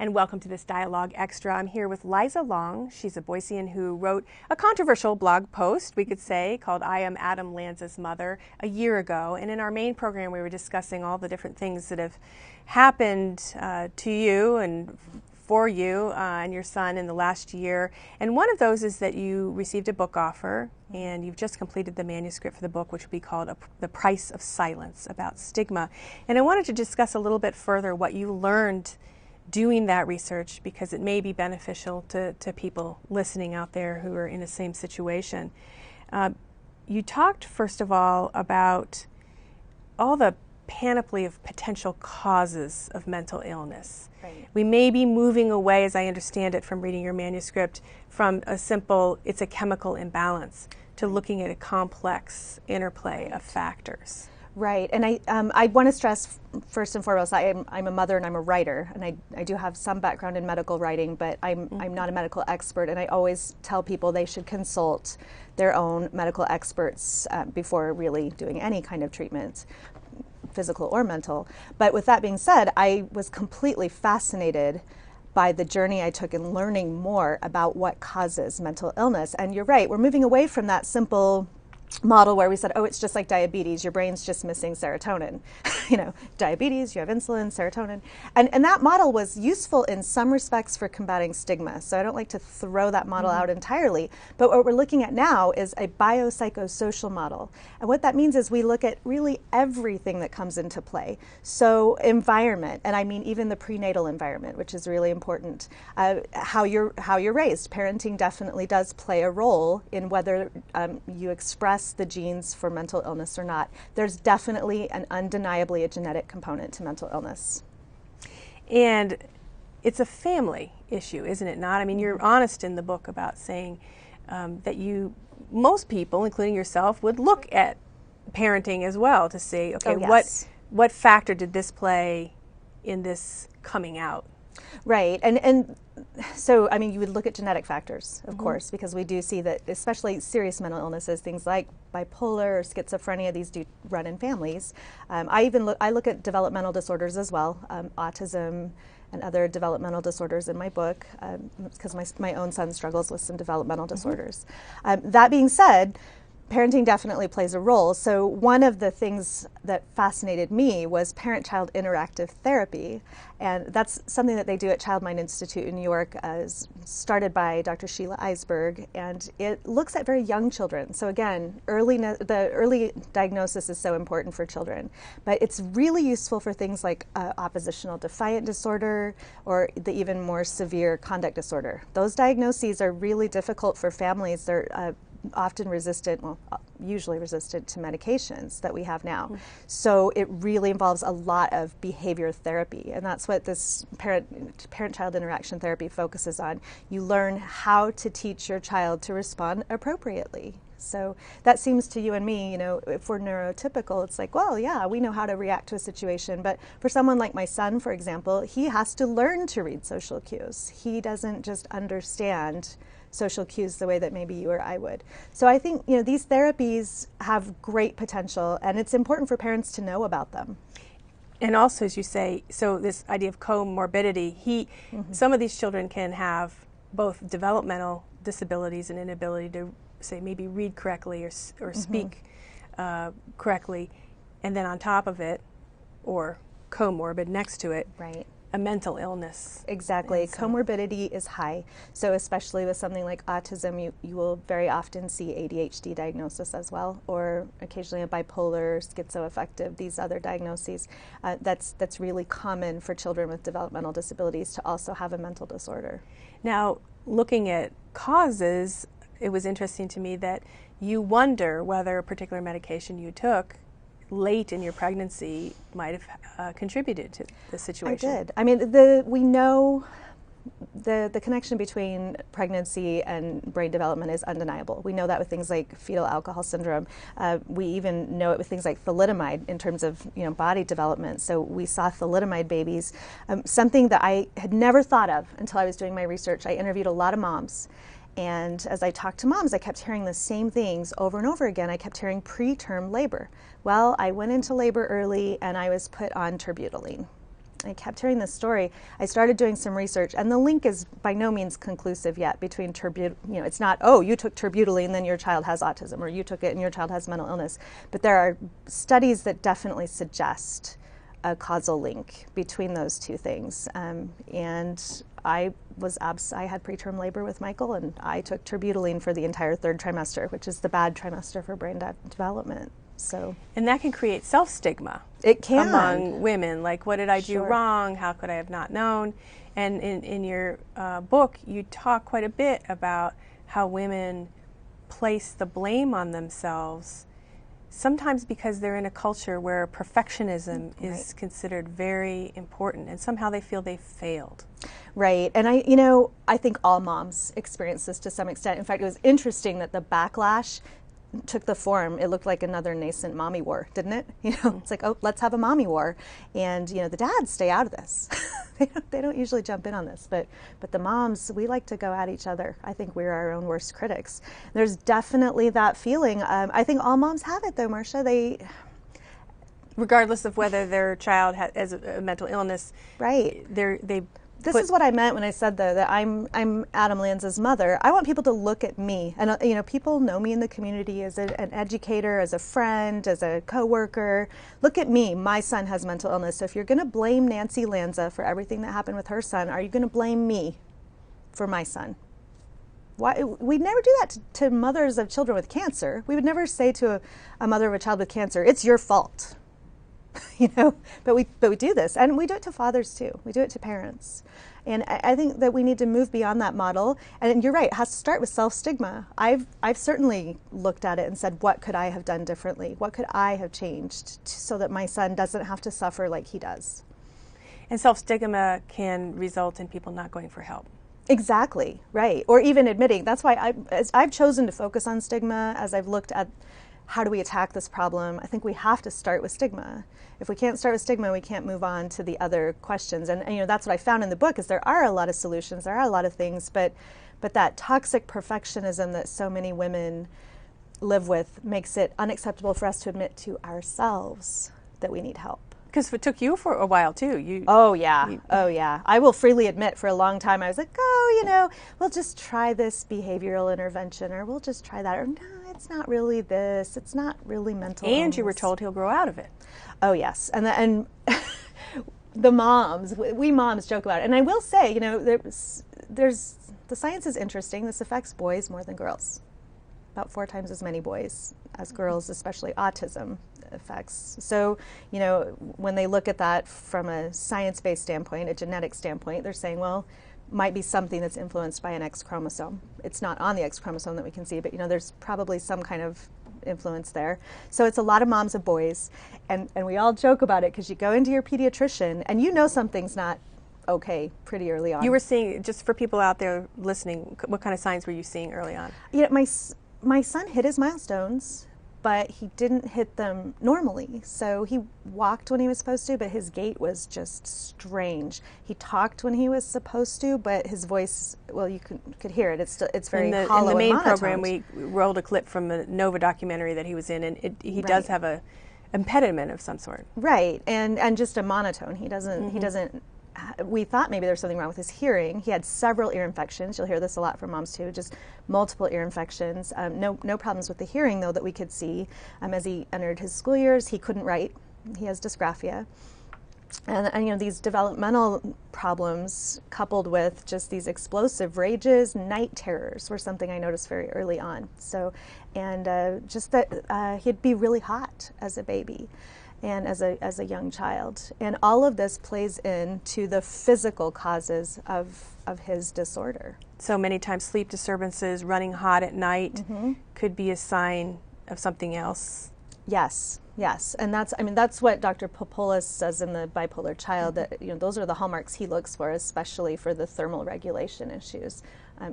and welcome to this Dialogue Extra. I'm here with Liza Long. She's a Boisean who wrote a controversial blog post, we could say, called I Am Adam Lanza's Mother a year ago. And in our main program, we were discussing all the different things that have happened to you and for you and your son in the last year. And one of those is that you received a book offer, and you've just completed the manuscript for the book, which will be called The Price of Silence, about stigma. And I wanted to discuss a little bit further what you learned doing that research, because it may be beneficial to people listening out there who are in the same situation. You talked, first of all, about all the panoply of potential causes of mental illness. Right. We may be moving away, as I understand it from reading your manuscript, from a simple, it's a chemical imbalance, to looking at a complex interplay of factors. Right, and I want to stress first and foremost, I'm a mother and I'm a writer, and I do have some background in medical writing, but I'm not a medical expert, and I always tell people they should consult their own medical experts before really doing any kind of treatment, physical or mental. But with that being said, I was completely fascinated by the journey I took in learning more about what causes mental illness. And you're right, we're moving away from that simple model where we said, oh, it's just like diabetes, your brain's just missing serotonin. You know, diabetes, you have insulin, serotonin. And that model was useful in some respects for combating stigma. So I don't like to throw that model out entirely. But what we're looking at now is a biopsychosocial model. And what that means is we look at really everything that comes into play. So environment, and I mean even the prenatal environment, which is really important. How you're raised. Parenting definitely does play a role in whether you express the genes for mental illness or not. There's definitely and undeniably a genetic component to mental illness. And it's a family issue, isn't it not? I mean, you're honest in the book about saying that most people, including yourself, would look at parenting as well to say, okay, what factor did this play in this coming out? Right, and so, I mean, you would look at genetic factors, of course, because we do see that, especially serious mental illnesses, things like bipolar or schizophrenia, these do run in families. I look at developmental disorders as well, autism and other developmental disorders in my book, because my own son struggles with some developmental disorders. That being said, parenting definitely plays a role. So one of the things that fascinated me was parent-child interactive therapy. And that's something that they do at Child Mind Institute in New York, started by Dr. Sheila Eisberg. And it looks at very young children. So again, the early diagnosis is so important for children. But it's really useful for things like oppositional defiant disorder or the even more severe conduct disorder. Those diagnoses are really difficult for families. They're often resistant, well, usually resistant to medications that we have now. So it really involves a lot of behavior therapy, and that's what this parent-child interaction therapy focuses on. You learn how to teach your child to respond appropriately. So that seems to you and me, you know, if we're neurotypical, it's like, well, yeah, we know how to react to a situation. But for someone like my son, for example, he has to learn to read social cues. He doesn't just understand social cues the way that maybe you or I would. So I think, you know, these therapies have great potential, and it's important for parents to know about them. And also, as you say, so this idea of comorbidity, some of these children can have both developmental disabilities and inability to, say, maybe read correctly or speak correctly, and then on top of it, or comorbid next to it, right, a mental illness. Exactly. Comorbidity is high. So especially with something like autism, you will very often see ADHD diagnosis as well, or occasionally a bipolar, schizoaffective, these other diagnoses. That's really common for children with developmental disabilities to also have a mental disorder. Now, looking at causes, it was interesting to me that you wonder whether a particular medication you took late in your pregnancy might have contributed to the situation. I did. I mean, we know the connection between pregnancy and brain development is undeniable. We know that with things like fetal alcohol syndrome. We even know it with things like thalidomide in terms of, you know, body development. So we saw thalidomide babies, something that I had never thought of until I was doing my research. I interviewed a lot of moms. And as I talked to moms, I kept hearing the same things over and over again. I kept hearing preterm labor. Well, I went into labor early and I was put on terbutaline. I kept hearing this story. I started doing some research, and the link is by no means conclusive yet between it's not, oh, you took terbutaline, then your child has autism, or you took it and your child has mental illness. But there are studies that definitely suggest a causal link between those two things. And I had preterm labor with Michael, and I took terbutaline for the entire 3rd trimester, which is the bad trimester for brain development. So, and that can create self-stigma. It can. Among women, like, what did I do wrong? How could I have not known? And in your book, you talk quite a bit about how women place the blame on themselves, sometimes because they're in a culture where perfectionism is considered very important, and somehow they feel they failed. Right, and I think all moms experience this to some extent. In fact, it was interesting that the backlash took the form, it looked like another nascent mommy war, didn't it? It's like, oh, let's have a mommy war, and the dads stay out of this. they don't usually jump in on this, but the moms, we like to go at each other. I think we're our own worst critics. There's definitely that feeling. I think all moms have it, though, Marcia. Regardless of whether their child has a mental illness, right? This is what I meant when I said, though, that I'm Adam Lanza's mother. I want people to look at me, and people know me in the community as an educator, as a friend, as a coworker. Look at me. My son has mental illness. So if you're going to blame Nancy Lanza for everything that happened with her son, are you going to blame me for my son? Why? We'd never do that to mothers of children with cancer. We would never say to a mother of a child with cancer, "It's your fault." But we do this, and we do it to fathers too. We do it to parents, and I think that we need to move beyond that model. And you're right; it has to start with self-stigma. I've certainly looked at it and said, what could I have done differently? What could I have changed so that my son doesn't have to suffer like he does? And self-stigma can result in people not going for help. Exactly, right. Or even admitting. That's why I've chosen to focus on stigma as I've looked at how do we attack this problem. I think we have to start with stigma. If we can't start with stigma, we can't move on to the other questions. And that's what I found in the book, is there are a lot of solutions, there are a lot of things, but that toxic perfectionism that so many women live with makes it unacceptable for us to admit to ourselves that we need help. Because it took you for a while too. Oh yeah. I will freely admit, for a long time I was like, we'll just try this behavioral intervention, or we'll just try that, or no, it's not really this, it's not really mental illness. And you were told he'll grow out of it. Oh yes, and the moms, we moms joke about it, and I will say, there's the science is interesting. This affects boys more than girls, about 4 times as many boys as girls, especially autism affects. So, when they look at that from a science-based standpoint, a genetic standpoint, they're saying, well, might be something that's influenced by an X chromosome. It's not on the X chromosome that we can see, but there's probably some kind of influence there. So it's a lot of moms of boys, and we all joke about it, because you go into your pediatrician and something's not okay pretty early on. You were seeing, just for people out there listening, what kind of signs were you seeing early on? My son hit his milestones, but he didn't hit them normally. So he walked when he was supposed to, but his gait was just strange. He talked when he was supposed to, but his voice, well, you could hear it. It's very hollow. In the main and program, we rolled a clip from a Nova documentary that he was in, and he does have a impediment of some sort. Right, and just a monotone. He doesn't. We thought maybe there's something wrong with his hearing. He had several ear infections. You'll hear this a lot from moms too, just multiple ear infections. No problems with the hearing, though, that we could see. As he entered his school years, he couldn't write. He has dysgraphia. And these developmental problems, coupled with just these explosive rages, night terrors, were something I noticed very early on. So, and just that he'd be really hot as a baby and as a young child. And all of this plays into the physical causes of his disorder. So many times sleep disturbances, running hot at night could be a sign of something else. Yes, and that's what Dr. Popoulas says in the bipolar child, that those are the hallmarks he looks for, especially for the thermal regulation issues.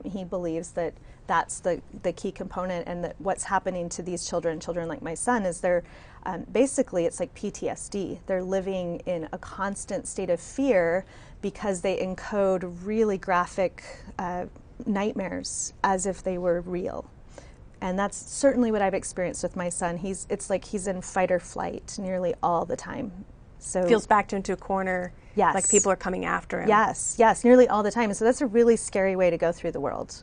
He believes that that's the key component, and that what's happening to these children like my son, is they're basically, it's like PTSD. They're living in a constant state of fear because they encode really graphic nightmares as if they were real. And that's certainly what I've experienced with my son. It's like he's in fight or flight nearly all the time. So feels backed into a corner. Yes. Like people are coming after him. Yes, nearly all the time. So that's a really scary way to go through the world.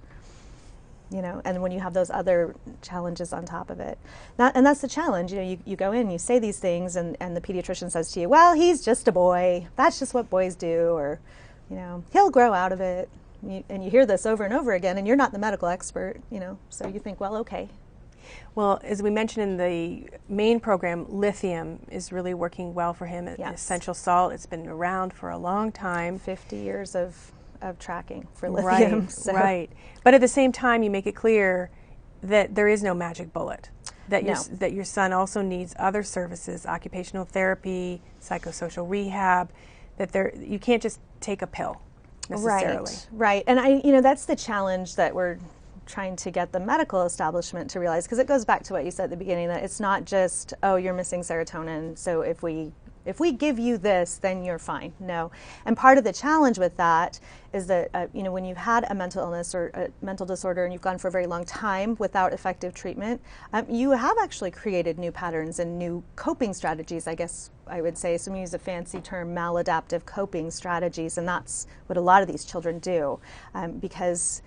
You know, and when you have those other challenges on top of it. And that's the challenge. You know, you go in, you say these things, and the pediatrician says to you, well, he's just a boy. That's just what boys do. Or, you know, he'll grow out of it. And you hear this over and over again, and you're not the medical expert, you know, so you think, well, okay. Well, as we mentioned in the main program, lithium is really working well for him. Yes. An essential salt. It's been around for a long time. 50 years of tracking for lithium. Right, so. Right. But at the same time, you make it clear that there is no magic bullet. That your son also needs other services, occupational therapy, psychosocial rehab. That you can't just take a pill necessarily. Right. And that's the challenge that we're trying to get the medical establishment to realize, because it goes back to what you said at the beginning, that it's not just, oh, you're missing serotonin, so if we give you this, then you're fine. No. And part of the challenge with that is that, when you've had a mental illness or a mental disorder and you've gone for a very long time without effective treatment, you have actually created new patterns and new coping strategies, I guess I would say. Some use a fancy term, maladaptive coping strategies, and that's what a lot of these children do, because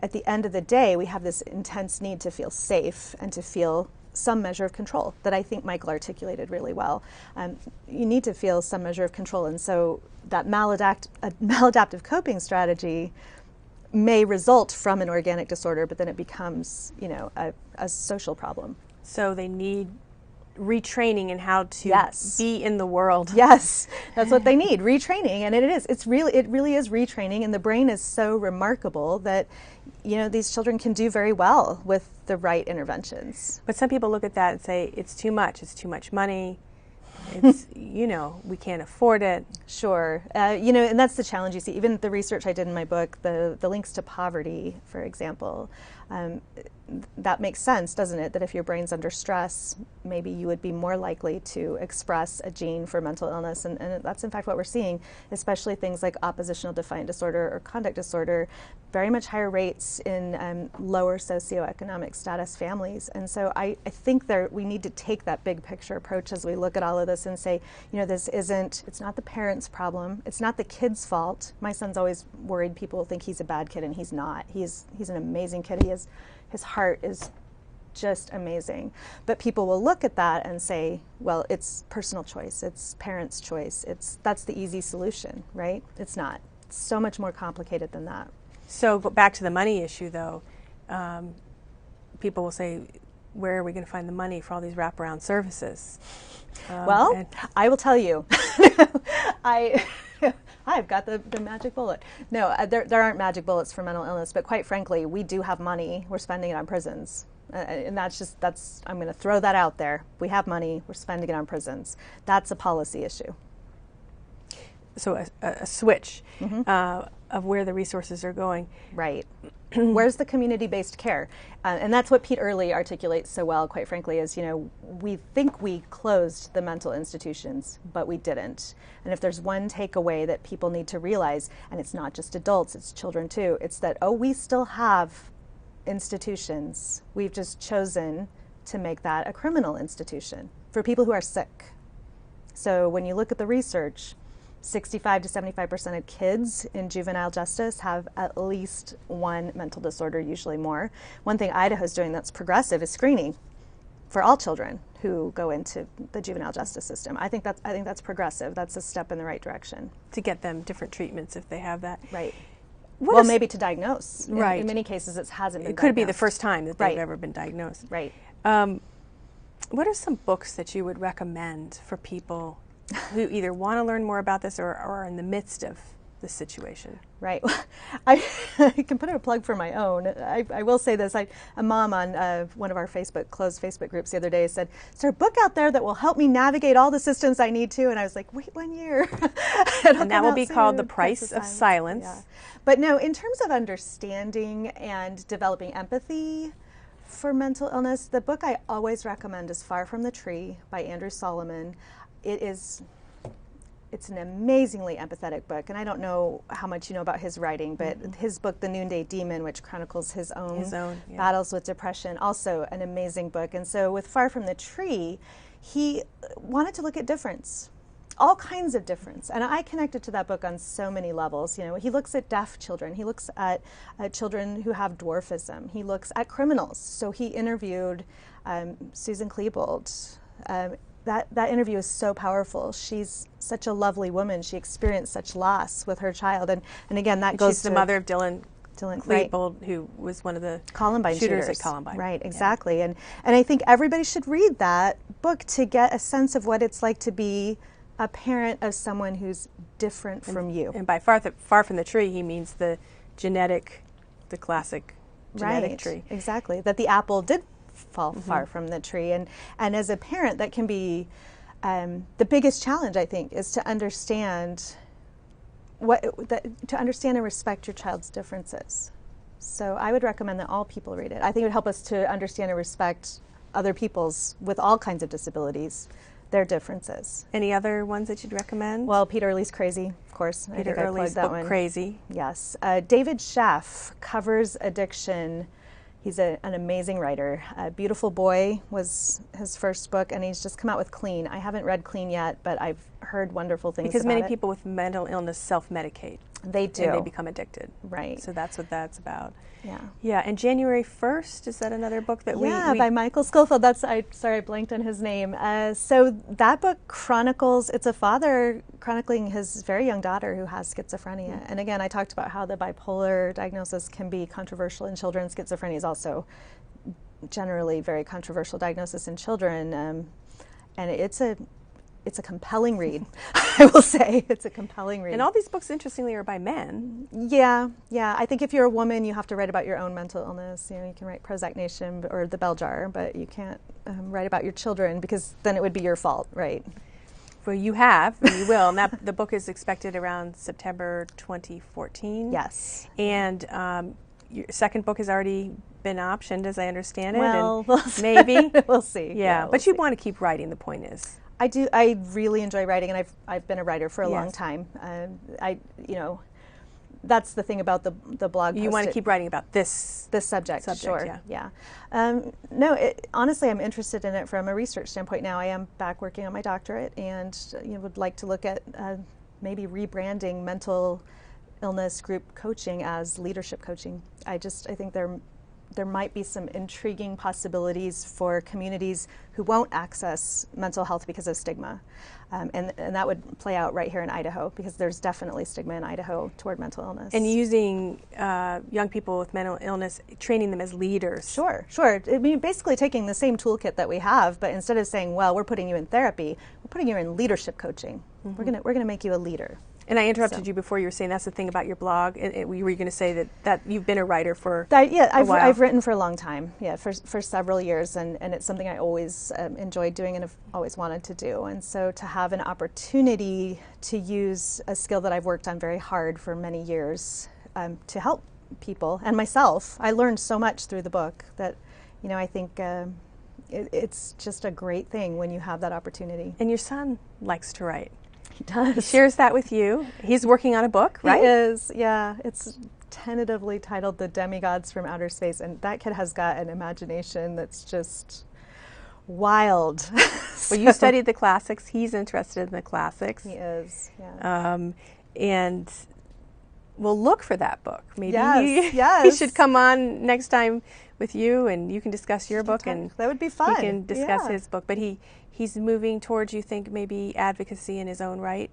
at the end of the day, we have this intense need to feel safe and to feel some measure of control that I think Michael articulated really well. You need to feel some measure of control, and so that maladaptive coping strategy may result from an organic disorder, but then it becomes, a social problem. So they need retraining in how to be in the world. Yes, that's what they need, retraining, and it really is retraining, and the brain is so remarkable that these children can do very well with the right interventions. But some people look at that and say it's too much money, it's we can't afford it. Sure. And that's the challenge you see. Even the research I did in my book, the links to poverty, for example, that makes sense, doesn't it? That if your brain's under stress, maybe you would be more likely to express a gene for mental illness. And that's in fact what we're seeing, especially things like oppositional defiant disorder or conduct disorder, very much higher rates in lower socioeconomic status families. And so I think we need to take that big picture approach as we look at all of this and say, it's not the parents' problem. It's not the kid's fault. My son's always worried people think he's a bad kid, and he's not. He's an amazing kid. His heart is just amazing. But people will look at that and say, well, it's personal choice, it's parents' choice, that's the easy solution, right? It's not. It's so much more complicated than that. So back to the money issue, though, people will say, where are we going to find the money for all these wraparound services? I will tell you. I've got the magic bullet. No, there aren't magic bullets for mental illness, but quite frankly, we do have money. We're spending it on prisons. And I'm going to throw that out there. We have money. We're spending it on prisons. That's a policy issue. So a switch of where the resources are going. Right. Where's the community-based care? And that's what Pete Early articulates so well, quite frankly, is, we think we closed the mental institutions, but we didn't. And if there's one takeaway that people need to realize, and it's not just adults, it's children too, it's that, we still have institutions. We've just chosen to make that a criminal institution for people who are sick. So when you look at the research, 65 to 75% of kids in juvenile justice have at least one mental disorder, usually more. One thing Idaho's doing that's progressive is screening for all children who go into the juvenile justice system. I think that's progressive. That's a step in the right direction. To get them different treatments if they have that. Right. Maybe to diagnose. Right. In many cases, it hasn't been It could diagnosed. be the first time that they've ever been diagnosed. Right. What are some books that you would recommend for people who either want to learn more about this or are in the midst of the situation? Right. I can put in a plug for my own. I will say this. A mom on one of our closed Facebook groups the other day said, is there a book out there that will help me navigate all the systems I need to? And I was like, wait 1 year. And that will be called The Price of Silence. Yeah. But no, in terms of understanding and developing empathy for mental illness, the book I always recommend is Far from the Tree by Andrew Solomon. It's an amazingly empathetic book, and I don't know how much you know about his writing, but his book, The Noonday Demon, which chronicles his own battles with depression, also an amazing book. And so with Far from the Tree, he wanted to look at difference. all kinds of difference. And I connected to that book on so many levels. You know, he looks at deaf children. He looks at children who have dwarfism. He looks at criminals. So he interviewed Susan Klebold. That interview is so powerful. She's such a lovely woman. She experienced such loss with her child. And again, that goes She's the mother of Dylan Klebold, right, who was one of the Columbine shooters at Columbine. Right, exactly. Yeah. And I think everybody should read that book to get a sense of what it's like to be a parent of someone who's different from you. And by far from the tree, he means the classic genetic tree. Exactly. That the apple did fall far from the tree. And as a parent, that can be the biggest challenge, I think, is to understand and respect your child's differences. So I would recommend that all people read it. I think it would help us to understand and respect other people's, with all kinds of disabilities, their differences. Any other ones that you'd recommend? Well, Peter Early's Crazy, of course. Peter Early's book, Crazy. Yes. David Sheff covers addiction. He's an amazing writer. Beautiful Boy was his first book, and he's just come out with Clean. I haven't read Clean yet, but I've heard wonderful things because about it. Because many people with mental illness self-medicate. They do. And they become addicted. Right. So that's what that's about. Yeah. Yeah, and January 1st, is that another book that we... Yeah, by Michael Schofield. I blanked on his name. So that book chronicles, it's a father chronicling his very young daughter who has schizophrenia. And again, I talked about how the bipolar diagnosis can be controversial in children. Schizophrenia is also generally very controversial diagnosis in children. And it's a compelling read, I will say. It's a compelling read. And all these books, interestingly, are by men. Yeah. I think if you're a woman, you have to write about your own mental illness. You know, you can write Prozac Nation or The Bell Jar, but you can't write about your children because then it would be your fault, right? Well, you have, and you will. And the book is expected around September 2014. Yes. And your second book has already been optioned, as I understand it. Well, and maybe. We'll see. Yeah, we'll but see. you want to keep writing, the point is. I do. I really enjoy writing, and I've been a writer for a long time. That's the thing about the blog post. You want to keep writing about this subject, sure. Yeah. No, honestly, I'm interested in it from a research standpoint now. I am back working on my doctorate, and would like to look at maybe rebranding mental illness group coaching as leadership coaching. I think there might be some intriguing possibilities for communities who won't access mental health because of stigma. And that would play out right here in Idaho, because there's definitely stigma in Idaho toward mental illness. And using young people with mental illness, training them as leaders. Sure. I mean, basically taking the same toolkit that we have, but instead of saying, well, we're putting you in therapy, we're putting you in leadership coaching. We're gonna make you a leader. And I interrupted you before. You were saying that's the thing about your blog. Were you going to say that you've been a writer for a while? I've written for a long time. Yeah, for several years, and it's something I always enjoyed doing and have always wanted to do. And so to have an opportunity to use a skill that I've worked on very hard for many years to help people and myself, I learned so much through the book that I think it's just a great thing when you have that opportunity. And your son likes to write. He does. He shares that with you. He's working on a book, right? He is, yeah. It's tentatively titled The Demigods from Outer Space, and that kid has got an imagination that's just wild. Well, you studied the classics. He's interested in the classics. He is, yeah. And we'll look for that book. Maybe yes. he should come on next time with you, and you can discuss your book, and that would be fun. He can discuss his book. But he's moving towards, you think, maybe advocacy in his own right.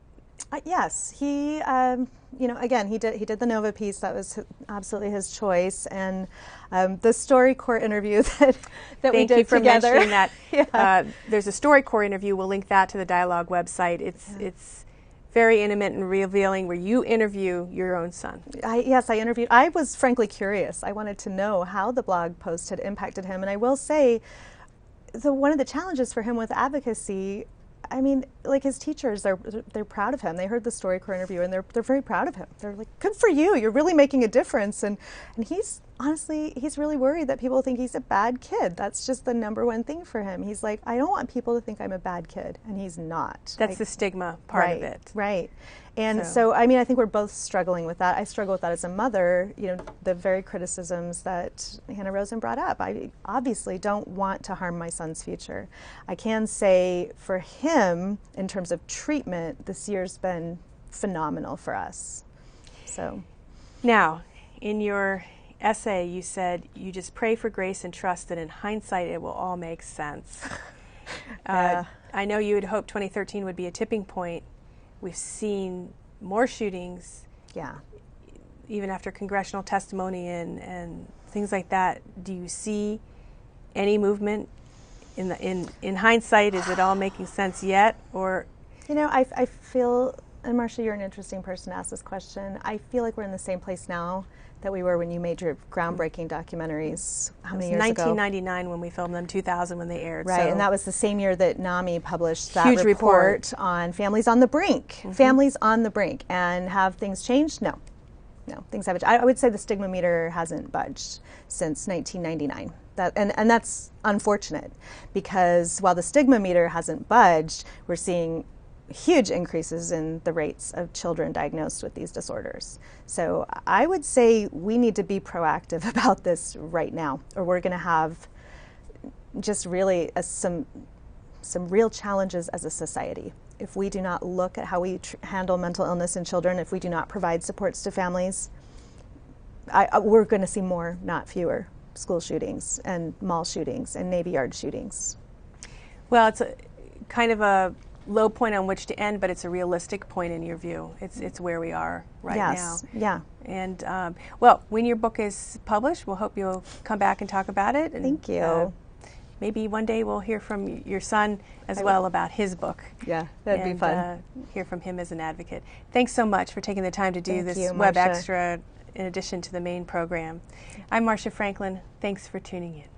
Yes, he. Again, he did the Nova piece. That was absolutely his choice, and the StoryCorps interview that we did together. Thank you for mentioning that. There's a StoryCorps interview. We'll link that to the Dialogue website. It's very intimate and revealing, where you interview your own son. I interviewed. I was frankly curious. I wanted to know how the blog post had impacted him, and I will say, one of the challenges for him with advocacy, I mean, like his teachers, they're proud of him. They heard the StoryCorps interview, and they're very proud of him. They're like, "Good for you! You're really making a difference." And he's honestly, he's really worried that people think he's a bad kid. That's just the number one thing for him. He's like, I don't want people to think I'm a bad kid, and he's not. That's the stigma part of it. Right. And so, I mean, I think we're both struggling with that. I struggle with that as a mother, the very criticisms that Hannah Rosen brought up. I obviously don't want to harm my son's future. I can say for him, in terms of treatment, this year's been phenomenal for us. So now, in your essay, you said you just pray for grace and trust that in hindsight it will all make sense. I know you had hoped 2013 would be a tipping point. We've seen more shootings, even after congressional testimony and things like that. Do you see any movement in hindsight? Is it all making sense yet, or? I feel, and Marcia, you're an interesting person to ask this question. I feel like we're in the same place now that we were when you made your groundbreaking documentaries. How many years ago? 1999 when we filmed them, 2000 when they aired. Right, so. And that was the same year that NAMI published that huge report on families on the brink. Families on the brink. And have things changed? No, things haven't. I would say the stigma meter hasn't budged since 1999. And that's unfortunate, because while the stigma meter hasn't budged, we're seeing huge increases in the rates of children diagnosed with these disorders. So I would say we need to be proactive about this right now, or we're going to have just really some real challenges as a society. If we do not look at how we handle mental illness in children, if we do not provide supports to families, we're going to see more, not fewer, school shootings and mall shootings and Navy Yard shootings. Well, it's kind of a low point on which to end, but it's a realistic point in your view. It's where we are right now. Yeah. And well, when your book is published, we'll hope you'll come back and talk about it. And, thank you. Maybe one day we'll hear from your son as well about his book. Yeah, that'd be fun. Hear from him as an advocate. Thanks so much for taking the time to do this Web Extra in addition to the main program. I'm Marcia Franklin. Thanks for tuning in.